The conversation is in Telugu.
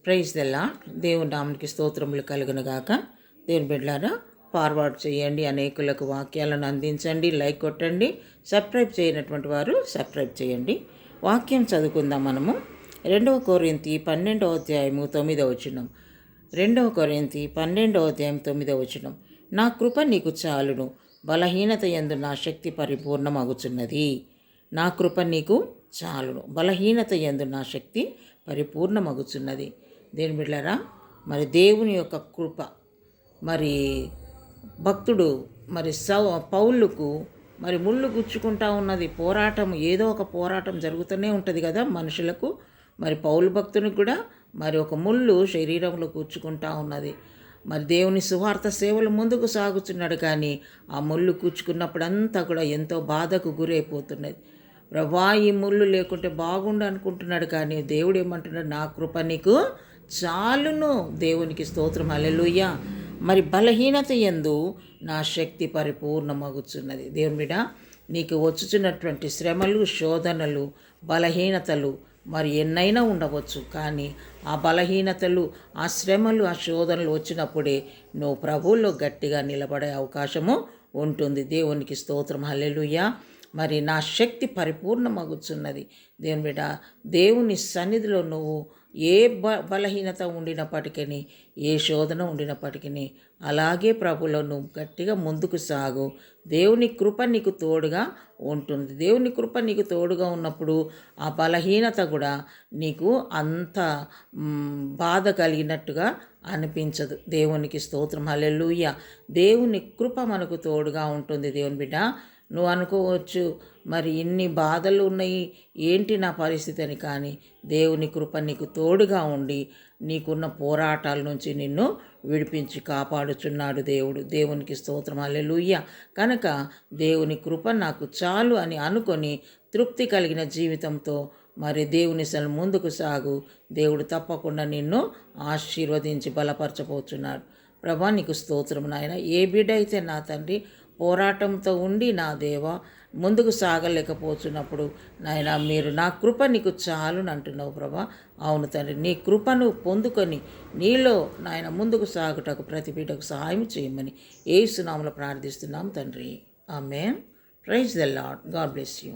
Praise the lord. దేవుని నామమునకి స్తోత్రములు కలుగునుగాక. దేవుని బిడ్డలారా, ఫార్వర్డ్ చేయండి, అనేకులకు వాక్యాలను అందించండి, లైక్ కొట్టండి. సబ్స్క్రైబ్ చేయనటువంటి వారు సబ్స్క్రైబ్ చేయండి. వాక్యం చదువుకుందాం. మనము 2 కొరింథీ 12వ అధ్యాయము 9వ వచనం. 2 కొరింథీ 12వ అధ్యాయం 9వ వచనం. నా కృప నీకు చాలును, బలహీనత యందు నా శక్తి పరిపూర్ణమగుచున్నది. నా కృప నీకు చాలును, బలహీనత యందు నా శక్తి పరిపూర్ణమగుచున్నది. దేని బిడ్డలారా, మరి దేవుని యొక్క కృప, మరి భక్తుడు మరి పౌలుకు మరి ముళ్ళు గుచ్చుకుంటా ఉన్నది. పోరాటం, ఏదో ఒక పోరాటం జరుగుతూనే ఉంటుంది కదా మనుషులకు. మరి పౌలు భక్తునికి కూడా మరి ఒక ముళ్ళు శరీరంలో కూర్చుకుంటా ఉన్నది. మరి దేవుని సువార్త సేవలు ముందుకు సాగుతున్నాడు, కానీ ఆ ముళ్ళు కూర్చుకున్నప్పుడంతా కూడా ఎంతో బాధకు గురైపోతున్నది. ప్రభా, ఈ ముళ్ళు లేకుంటే బాగుండు అనుకుంటున్నాడు, కానీ దేవుడు ఏమంటున్నాడు? నా కృప నీకు చాలును. దేవునికి స్తోత్రం, హల్లెలూయా. మరి బలహీనత యందు నా శక్తి పరిపూర్ణమగుచున్నది. దేవుని బిడ్డ, నీకు వచ్చుచున్నటువంటి శ్రమలు, శోధనలు, బలహీనతలు మరి ఎన్నైనా ఉండవచ్చు, కానీ ఆ బలహీనతలు, ఆ శ్రమలు, ఆ శోధనలు వచ్చినప్పుడే నువ్వు ప్రభువులో గట్టిగా నిలబడే అవకాశము ఉంటుంది. దేవునికి స్తోత్రం, హల్లెలూయా. మరి నా శక్తి పరిపూర్ణమగుచున్నది. దేవుని బిడ్డ, దేవుని సన్నిధిలో నువ్వు ఏ బలహీనత ఉండినప్పటికీ, ఏ శోధన ఉండినప్పటికీ అలాగే ప్రభులో నువ్వు గట్టిగా ముందుకు సాగు. దేవుని కృప నీకు తోడుగా ఉంటుంది. దేవుని కృప నీకు తోడుగా ఉన్నప్పుడు ఆ బలహీనత కూడా నీకు అంత బాధ కలిగినట్టుగా అనిపించదు. దేవునికి స్తోత్రం, హల్లెలూయా. దేవుని కృప మనకు తోడుగా ఉంటుంది. దేవుని బిడ్డ, నువ్వు అనుకోవచ్చు, మరి ఇన్ని బాధలు ఉన్నాయి, ఏంటి నా పరిస్థితి అని. కానీ దేవుని కృప నీకు తోడుగా ఉండి నీకున్న పోరాటాల నుంచి నిన్ను విడిపించి కాపాడుచున్నాడు దేవుడు. దేవునికి స్తోత్రం, హల్లెలూయా. కనుక దేవుని కృప నాకు చాలు అని అనుకొని తృప్తి కలిగిన జీవితంతో మరి దేవుని ముందుకు సాగు. దేవుడు తప్పకుండా నిన్ను ఆశీర్వదించి బలపరచబోతున్నాడు. ప్రభా, నీకు స్తోత్రం నాయన. ఏ బిడ్డ అయితే నా తండ్రి పోరాటంతో ఉండి నా దేవా ముందుకు సాగలేకపోతున్నప్పుడు నాయన, మీరు నా కృప నీకు చాలుని అంటున్నావు ప్రభా. అవును తండ్రి, నీ కృపను పొందుకొని నీలో నాయన ముందుకు సాగుటకు ప్రతి బిడ్డకు సహాయం చేయమని యేసు నామములో ప్రార్థిస్తున్నాం తండ్రి. Amen. Praise the Lord. God bless you.